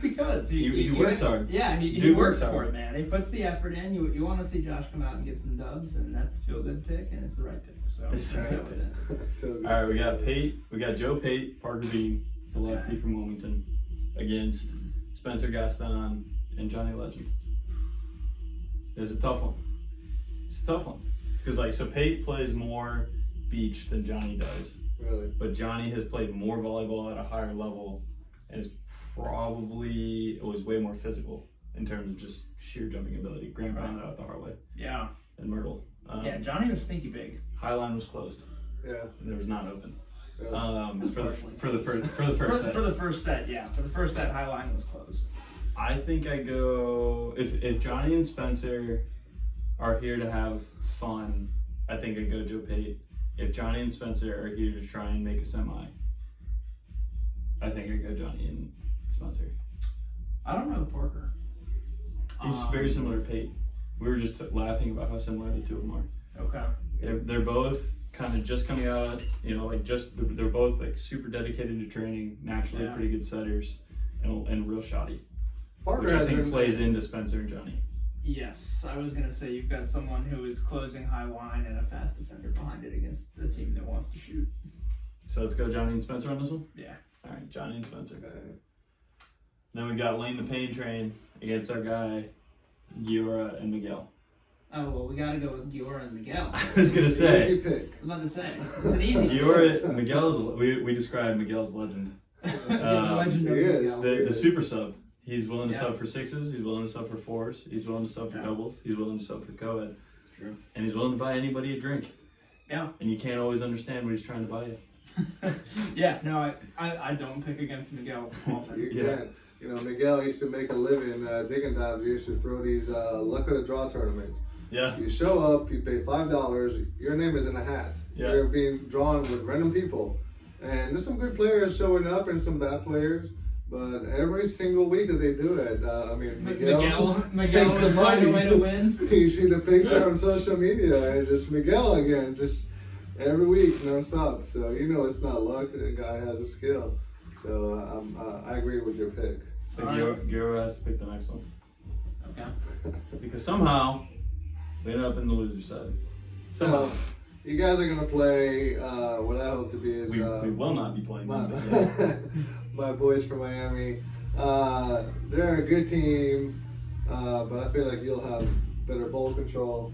because He works hard. Yeah, he Dude works works for hard. it, man. He puts the effort in. You want to see Josh come out and get some dubs, and that's the feel-good pick, and it's the right pick. So It's the go right with it. All right, we got Pate. We got Joe Pate, Parker Bean, the lefty from Wilmington, against Spencer Gaston and Johnny Legend. It's a tough one. It's a tough one because so Pate plays more beach than Johnny does, Really? but Johnny has played more volleyball at a higher level and is probably was way more physical in terms of just sheer jumping ability. Graham found that out the hard way. Yeah. And Myrtle. Yeah, Johnny was stinky big. Highline was closed. Yeah. And there was not open. Yeah. For the first set. For the first set, yeah. For the first set, High Line was closed. I think I go if Johnny and Spencer are here to have fun, I think I go Joe Pate. If Johnny and Spencer are here to try and make a semi, I think I go Johnny and Spencer. I don't know Parker. He's very similar to Pate. We were just laughing about how similar the 2 of them are. Okay. They're both kind of just coming out, they're both like super dedicated to training, naturally pretty good setters, and real shoddy. Parker Which I has think been- plays into Spencer and Johnny. Yes, I was gonna say you've got someone who is closing high line and a fast defender behind it against the team that wants to shoot. So let's go Johnny and Spencer on this one? Yeah. All right, Johnny and Spencer. Okay. Then we got Lane the Pain Train against our guy, Giora and Miguel. Oh well, we gotta go with Giora and Miguel. I was going to say, Easy pick. I was about to say it's an easy. Miguel's, we described Miguel's legend. The legendary he is. Miguel. The super sub. He's willing to Yeah. sub for 6s, he's willing to sub for 4s, he's willing to sub for Yeah. doubles, he's willing to sub for co-ed. It's true. And he's willing to buy anybody a drink. Yeah. And you can't always understand what he's trying to buy you. Yeah. No, I don't pick against Miguel often. You Yeah. can. Miguel used to make a living digging dives. He used to throw these luck of the draw tournaments. Yeah. You show up, you pay $5, your name is in a hat. Yeah. You're being drawn with random people. And there's some good players showing up and some bad players. But every single week that they do it, Miguel Miguel takes the would find a money. way to win. You see the picture on social media, and it's just Miguel again, just every week, nonstop. So it's not luck. The guy has a skill. So I agree with your pick. So All right. Giora has to pick the next one. Okay. Because somehow, we end up in the loser side. So you guys are gonna play what I hope to be is We will not be playing my, them. but yeah. my boys from Miami. They're a good team, but I feel like you'll have better ball control,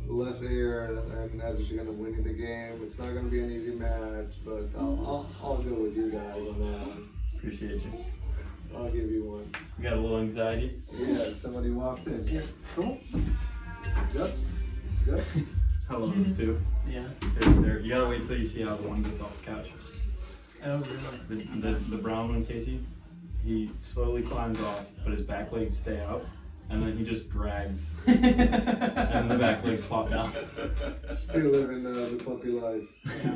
less air, and that's just gonna win you the game. It's not gonna be an easy match, but I'll go with you guys on that one. Appreciate you. I'll give you one. We got a little anxiety. Yeah, somebody walked in. Here, cool. Yep. Yep. I love those two. Yeah. You gotta wait till you see how the one gets off the couch. Oh, really? The brown one, Casey, he slowly climbs off, but his back legs stay up, and then he just drags, and the back legs pop down. Still living the puppy life. Yeah.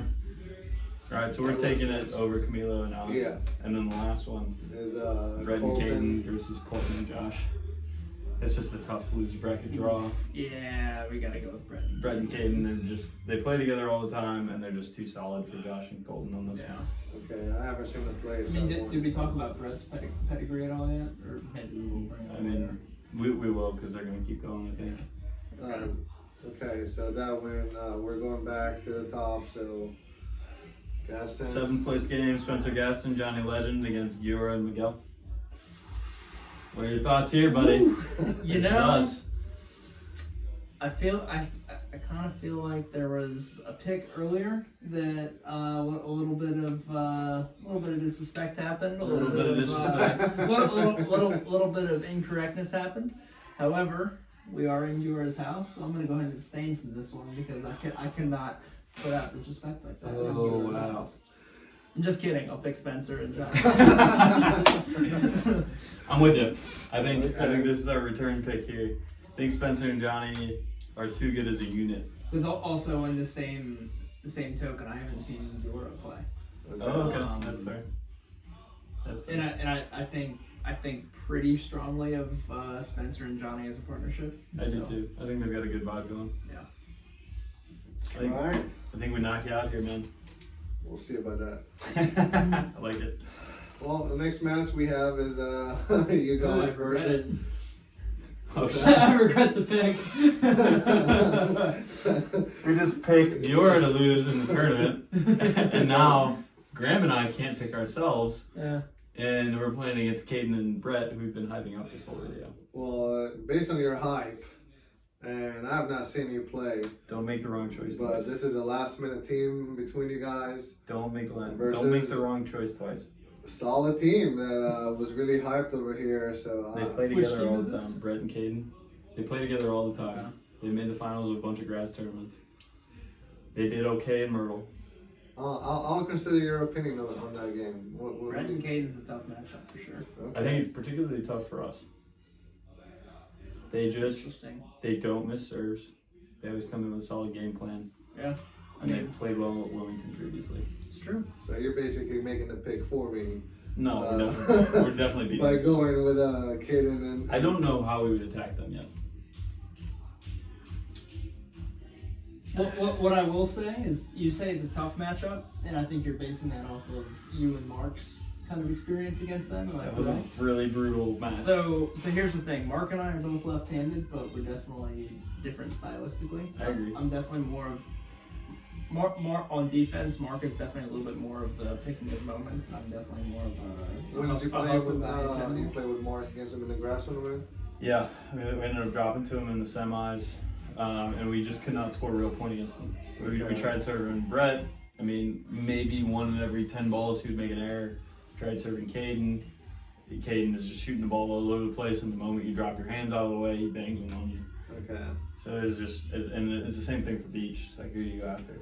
All right, so we're taking it over Camilo and Alex. Yeah. And then the last one Is Brett and Colton. Kaden versus Colton and Josh. It's just a tough loser bracket draw. Yeah, we gotta go with Brett. Brett and Kaden, they play together all the time, and they're just too solid for Josh and Colton on this one. Okay, I haven't seen them play. I So mean, did we talk about Brett's pedigree at all yet? Or maybe we will bring it up I mean, later. we will, because they're going to keep going, I think. Okay, so that when we're going back to the top, so Gaston. 7th place game, Spencer Gaston, Johnny Legend against Giora and Miguel. What are your thoughts here, buddy? You This is know, us. I kind of feel like there was a pick earlier that a little bit of disrespect happened, a little bit of disrespect. little bit of incorrectness happened. However, we are in Giura's house, so I'm gonna go ahead and abstain from this one because I cannot put out disrespect like that. in Oh, Giura's wow. house. I'm just kidding. I'll pick Spencer and John. I'm with you. I think Okay. this is our return pick here. I think Spencer and Johnny are too good as a unit. Because also in the same token, I haven't seen Giura play. Oh, okay. That's fair. That's fair. And I think pretty strongly of Spencer and Johnny as a partnership. I do too. I think they've got a good vibe going. Yeah. Alright, I think we knock you out here, man. we'll see about that. I like it. Well, the next match we have is you Oh, I guys regret versus. it. Okay. I regret the pick. We just picked Giora to lose in the tournament, and now Graham and I can't pick ourselves, Yeah. and we're playing against Kaden and Brett, who we've been hyping up this whole video. Well, based on your hype, and I have not seen you play, Don't make the wrong choice but twice. this is a last-minute team between you guys. Don't make the Versus- wrong choice twice. Solid team that was really hyped over here. So They play Which together team all is the this? time. Brett and Kaden. They play together all the time. Okay. They made the finals of a bunch of grass tournaments. They did okay in Myrtle. I'll consider your opinion on that game. What Brett and Caden's a tough matchup for sure. I think it's particularly tough for us. They Interesting. don't miss serves. They always come in with a solid game plan. Yeah. And they've played well at Wilmington previously. It's true. So you're basically making the pick for me. No, we're definitely beating By them. going with Kaden and. I don't know how we would attack them yet. What I will say is, you say it's a tough matchup, and I think you're basing that off of you and Mark's kind of experience against them. Am I That was a correct? really brutal match. So here's the thing. Mark and I are both left-handed, but we're definitely different stylistically. I agree. I'm definitely more of Mark on defense. Mark is definitely a little bit more of the picking his moments, and I'm definitely more of a When did you play hustle with guy in general. you play with Mark against him in the grass tournament? Yeah, we ended up dropping to them in the semis, and we just could not score a real point against them. We Okay. tried serving Brett. I mean, maybe 1 in every 10 balls he would make an error. Tried serving Kaden. Kaden is just shooting the ball all over the place, and the moment you drop your hands out of the way, he bangs one on you. Okay. So it's just, and it's the same thing for Beach. It's like, who do you go after?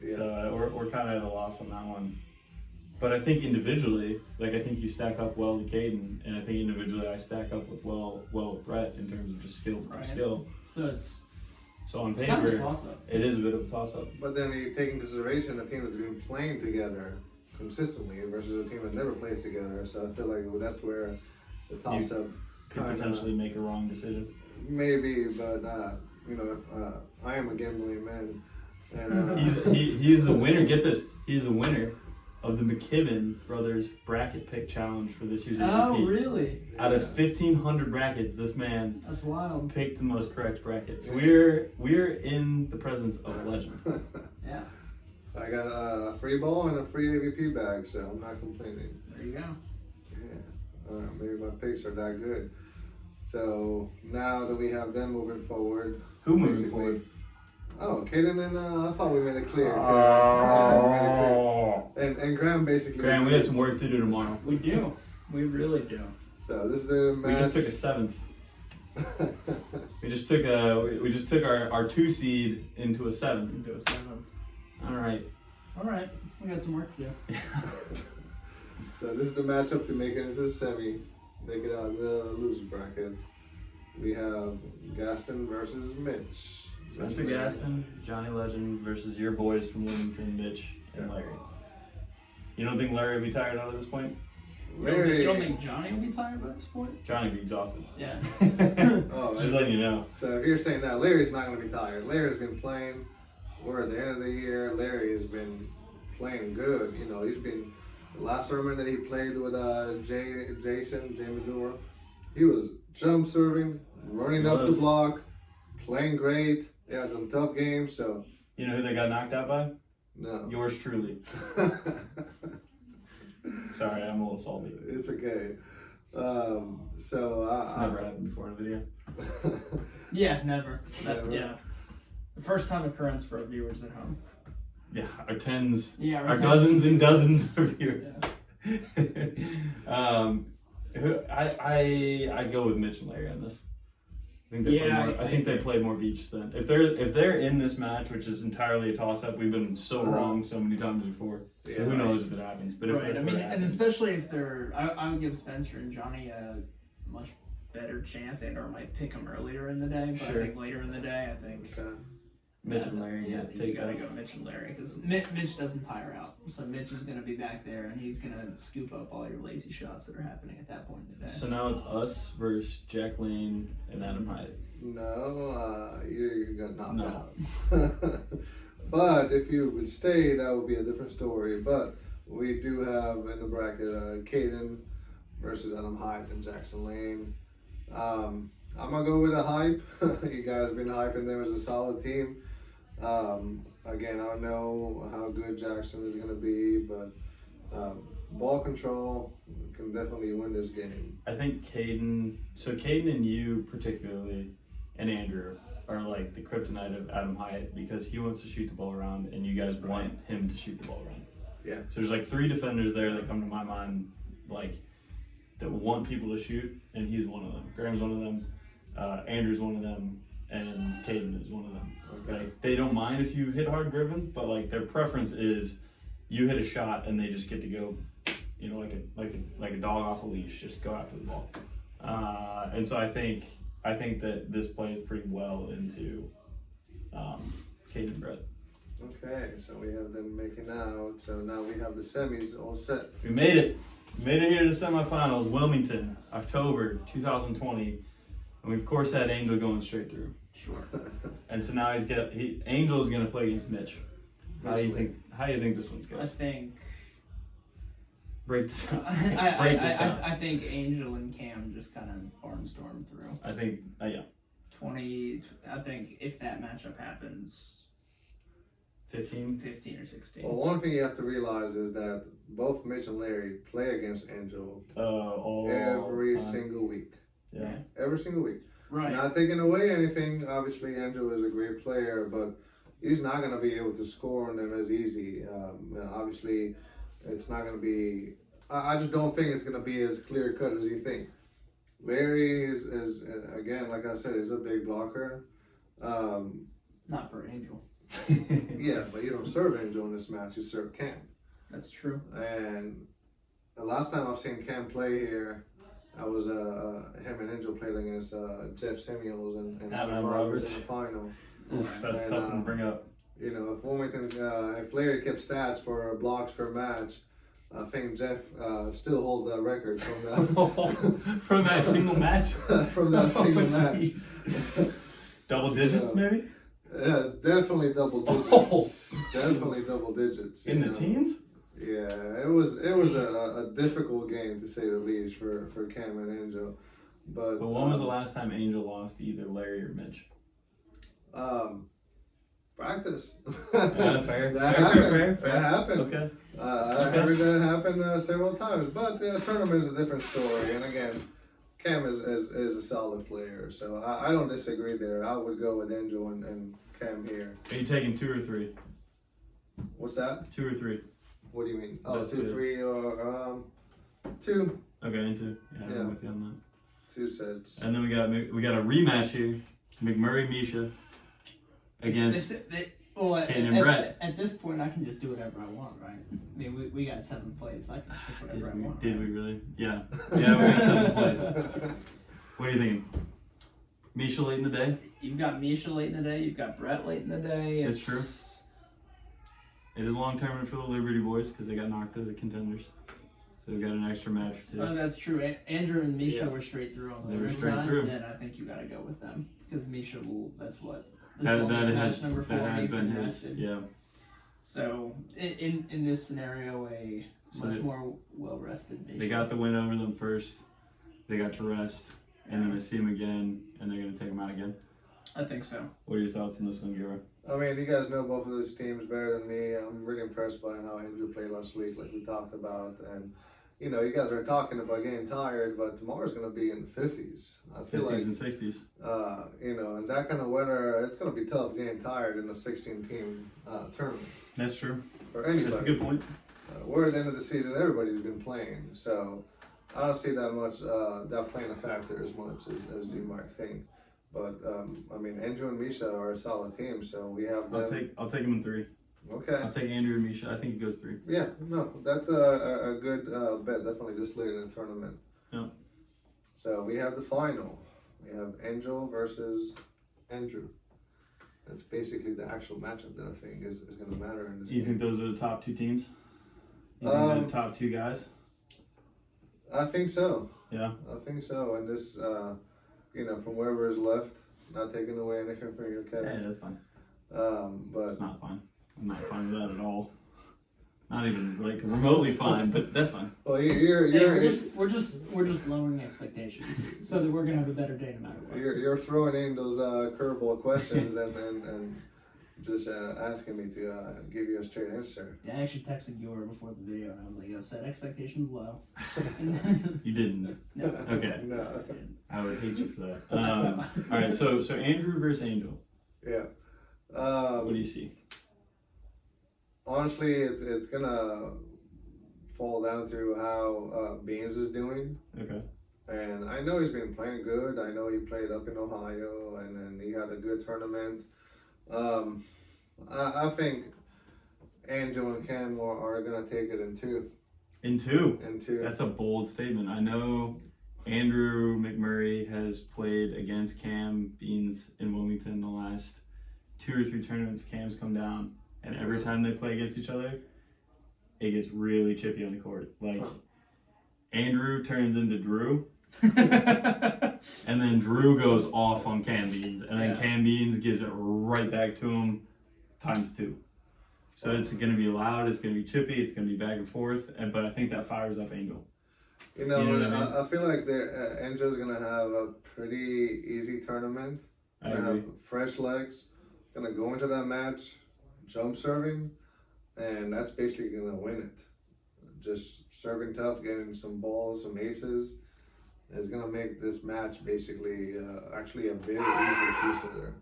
Yeah. So we're kind of at a loss on that one. But I think individually, like I think you stack up well to Kaden, and I think individually I stack up with well with Brett in terms of just skill for Right. skill. So it's So on kind of a paper, toss-up. it is a bit of a toss-up. But then you take into consideration a team that's been playing together consistently versus a team that never plays together. So I feel like that's where the toss-up Could kinda- potentially make a wrong decision. maybe, but I am a gambling man, and He's the winner. Get this, he's the winner of the McKibben Brothers Bracket Pick Challenge for this year's Oh, MVP. really? Out of 1,500 brackets, this man That's wild. picked the most correct brackets. Yeah. We're in the presence of a legend. Yeah. I got a free ball and a free AVP bag, so I'm not complaining. There you go. Yeah, maybe my picks are that good. So now that we have them moving forward, Who moving basically- forward? Oh, Kaden and I thought we made it clear. Oh. And Graham basically. Graham, we have some work to do tomorrow. We do. We really do. So this is the We match. just took a 7th. We just took our 2 seed into a 7. Into a 7. All right. All right. We got some work to do. So this is the matchup to make it into the semi, make it out of the loser bracket. We have Gaston versus Mitch. Spencer Gaston, Johnny Legend versus your boys from Wilmington, Mitch and Larry. You don't think Larry will be tired out at this point? Larry, You don't think Johnny will be tired by this point? Johnny will be exhausted. Yeah. Just letting you know. So if you're saying that, Larry's not going to be tired. Larry's been playing. We're at the end of the year. Larry has been playing good. You know, he's been the last tournament that he played with James Dura. He was jump serving, running up the block, playing great. He had some tough games. So you know who they got knocked out by? No. Yours truly. Sorry, I'm a little salty. It's okay. It's never happened before in a video. Yeah, never. Never. Yeah. The first time occurrence for our viewers at home. Yeah, our tens, Yeah, our dozens and dozens of viewers. Yeah. I go with Mitch and Larry on this. I think they Yeah, play more, I think they play more beach than if they're in this match, which is entirely a toss up. We've been so wrong so many times before. So Yeah. who knows if it happens? But if Right. that's I what mean, and happens, especially if they're, I would give Spencer and Johnny a much better chance, and or might pick them earlier in the day. But Sure. I think later in the day, I think. Okay. Mitch and Larry, Yeah, take you gotta that. go Mitch and Larry because Mitch doesn't tire out. So Mitch is gonna be back there and he's gonna scoop up all your lazy shots that are happening at that point in the day. So now it's us versus Jack Lane and Adam Hyatt. No, you're gonna knock No. out. But if you would stay, that would be a different story. But we do have in the bracket Kaden versus Adam Hyatt and Jackson Lane. I'm gonna go with a hype. You guys have been hyping them as a solid team. Again, I don't know how good Jackson is gonna be, but ball control can definitely win this game. I think Kaden and you particularly, and Andrew, are like the kryptonite of Adam Hyatt because he wants to shoot the ball around and you guys want him to shoot the ball around. Yeah. So there's like 3 defenders there that come to my mind, like, that want people to shoot, and he's one of them. Graham's one of them, Andrew's one of them, and Kaden is one of them. Okay. Like, they don't mind if you hit hard driven, but like their preference is you hit a shot and they just get to go, you know, like a dog off a leash, just go after the ball. And so I think that this plays pretty well into Kaden and Brett. Okay, so we have them making out. So now we have the semis all set. We made it. We made it here to the semifinals, Wilmington, October 2020. And we of course had Angel going straight through. Sure. And so now Angel is gonna play against Mitch. How do you think this one's I going? think. Break this down. I think Angel and Cam just kind of barnstorm through. I think, yeah. 20. I think if that matchup happens, 15? 15 or 16. Well, one thing you have to realize is that both Mitch and Larry play against Angel every time. single week. Yeah. Every single week. Right. Not taking away anything. Obviously, Angel is a great player, but he's not going to be able to score on them as easy. Obviously, it's not going to be. I just don't think it's going to be as clear cut as you think. Larry is again, like I said, is a big blocker. Not for Angel. Yeah, but you don't serve Angel in this match. You serve Cam. That's true. And the last time I've seen Cam play here, I was him and Angel played against Jeff Samuels and Adam Roberts in the final. Oof, that's And, tough one to bring up. You know, if Wilmington, if Larry kept stats for blocks per match, I think Jeff still holds that record from that From that single match? from that single match. Jeez. Double digits, maybe? Yeah, definitely double digits. Oh. Definitely double digits. In you the know. teens? Yeah, it was a difficult game to say the least for Cam and Angel. But when was the last time Angel lost to either Larry or Mitch? Practice. Yeah, fair. That Fair, happened. fair. That happened. Okay. I heard that happen several times. But tournament is a different story. And again, Cam is a solid player. So I don't disagree there. I would go with Angel and Cam here. Are you taking 2 or 3? What's that? 2 or 3? What do you mean? Oh, That's 2, good. 3, or 2. Okay, 2. Yeah, Yeah. I'm with you on 2 sets. And then we got a rematch here. McMurray Misha against Kaden and Brett. At this point, I can just do whatever I want, right? I mean, we got 7th place. I can pick whatever I want. Did we really? Yeah. Yeah, we got 7th place. What are you thinking? Misha late in the day? You've got Misha late in the day. You've got Brett late in the day. It's true. It is a long tournament for the Liberty boys because they got knocked to the contenders. So we got an extra match too. Oh, that's true. Andrew and Misha were straight through on the They were other straight side. through. Then I think you got to go with them because Misha will. That's what. This That will be match has number 4. that has He's been his. rested. Yeah. So in this scenario, a So much more well rested Misha. They got the win over them first. They got to rest, and then they see him again, and they're gonna take him out again. I think so. What are your thoughts on this one, Giro? I mean, you guys know both of these teams better than me. I'm really impressed by how Andrew played last week, like we talked about. And, you know, you guys are talking about getting tired, but tomorrow's going to be in the 50s. I feel 50s like, and 60s. you know, in that kind of weather, it's going to be tough getting tired in a 16-team tournament. That's true. For anybody. That's a good point. We're at the end of the season, everybody's been playing. So I don't see that much, that playing a factor as much as you might think. But I mean, Andrew and Misha are a solid team, so we have them. I'll take him in 3. Okay. I'll take Andrew and Misha. I think it goes 3. Yeah, no, that's a good bet. Definitely this late in the tournament. Yeah. So we have the final. We have Angel versus Andrew. That's basically the actual matchup that I think is going to matter in this. Do you think those are the top 2 teams? You think they're the top 2 guys? I think so. Yeah. I think so. And this, you know, from whoever is left, not taking away anything from you, Kevin. Yeah, that's fine. But It's not fine. I'm not fine with that at all. Not even like remotely fine, but that's fine. well, we're just lowering expectations so that we're gonna have a better day no matter what. you're throwing in those curveball questions and just asking me to give you a straight answer. Yeah, I actually texted Yor before the video and I was like, "Yo, set expectations low." You didn't. No. Okay. No. I would hate you for that. All right. So Andrew versus Angel. Yeah. What do you see? Honestly, it's gonna fall down to how Beans is doing. Okay. And I know he's been playing good. I know he played up in Ohio, and then he had a good tournament. I think Angel and Cam are gonna take it in 2. In 2. In 2. That's a bold statement. I know Andrew McMurray has played against Cam Beans in Wilmington the last 2 or 3 tournaments. Cam's come down, and every time they play against each other, it gets really chippy on the court. Like, Andrew turns into Drew, and then Drew goes off on Cam Beans, and then Cam Beans gives it right back to him ×2. So it's going to be loud, it's going to be chippy, it's going to be back and forth, but I think that fires up Angel. You know, You know what I mean? I feel like Angel's gonna have a pretty easy tournament. I Gonna agree. have fresh legs. Gonna go into that match jump serving, and that's basically gonna win it. Just serving tough, getting some balls, some aces, is gonna make this match basically actually a very easy two-setter.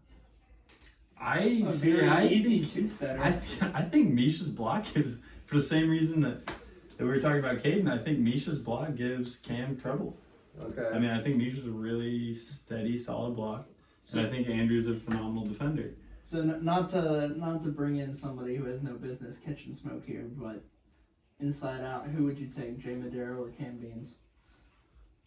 I think Misha's block gives, for the same reason that we were talking about Kaden, I think Misha's block gives Cam trouble. Okay. I mean, I think Misha's a really steady, solid block, and I think Andrew's a phenomenal defender. So not to bring in somebody who has no business catching smoke here, but inside out, who would you take, Jay Madero or Cam Beans?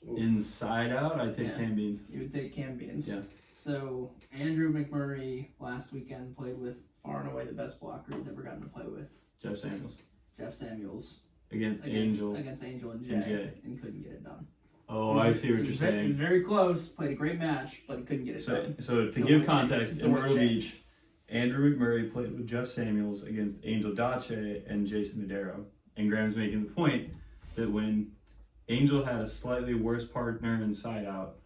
Ooh. Inside out, I take Cam Beans. You would take Cam Beans. Yeah. So Andrew McMurray last weekend played with far and away the best blocker he's ever gotten to play with, Jeff Samuels Jeff Samuels, against Angel. against Angel and and Jay, Jay. and couldn't get it done. Oh, I see what you're He was saying. very close, played a great match, but he couldn't get it done. So to So give what context, so in what Myrtle Jay? Beach, Andrew McMurray played with Jeff Samuels against Angel Dace and Jason Madero. And Graham's making the point that when Angel had a slightly worse partner inside out,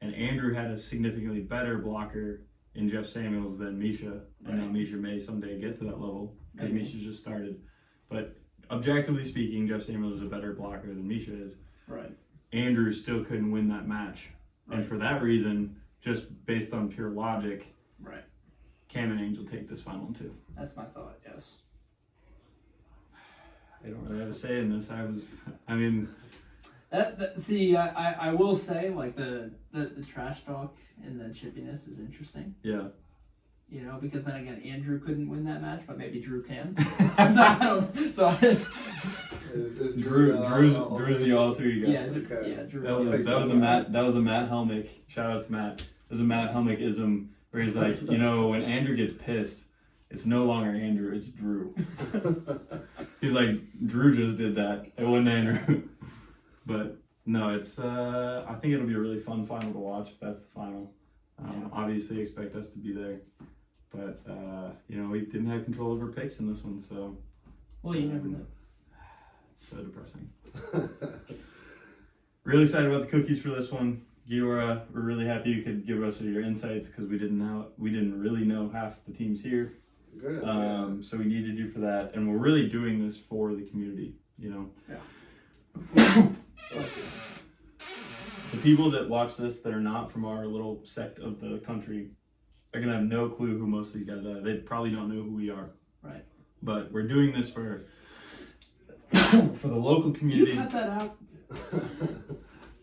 and Andrew had a significantly better blocker in Jeff Samuels than Misha, and now Misha may someday get to that level because Maybe. Misha just started. But objectively speaking, Jeff Samuels is a better blocker than Misha is. Right. Andrew still couldn't win that match. And Right. for that reason, just based on pure logic, Right. Cam and Angel take this final too. That's my thought. Yes. I don't really have a say in this. I mean, See, I will say, like, the trash talk and the chippiness is interesting. Yeah. You know, because then again, Andrew couldn't win that match, but maybe Drew can. Is Drew's the alter ego. Yeah, Okay. yeah, Drew. That was a Matt Helmick. Shout out to Matt. It was a Matt Helmick-ism where he's like, you know, when Andrew gets pissed, it's no longer Andrew, it's Drew. He's like, Drew just did that. It wasn't Andrew. But no, it's I think it'll be a really fun final to watch if that's the final. Obviously expect us to be there. But you know, we didn't have control over picks in this one, so Well, you never know. it's so depressing. Really excited about the cookies for this one. Giora, we're really happy you could give us your insights because we didn't really know half the teams here. Good. So we needed you for that, and we're really doing this for the community, you know. Yeah. The people that watch this that are not from our little sect of the country are gonna have no clue who most of these guys are. They probably don't know who we are. Right. But we're doing this for the local community. You cut that out.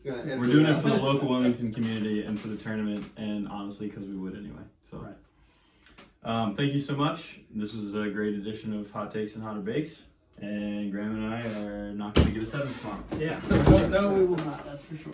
We're doing it for the local Wilmington community and for the tournament, and honestly, because we would anyway. So, right. Thank you so much. This was a great edition of Hot Takes and Hotter Bakes, and Graham and I are not going to get a 7 tomorrow. Yeah. No, we will not. That's for sure.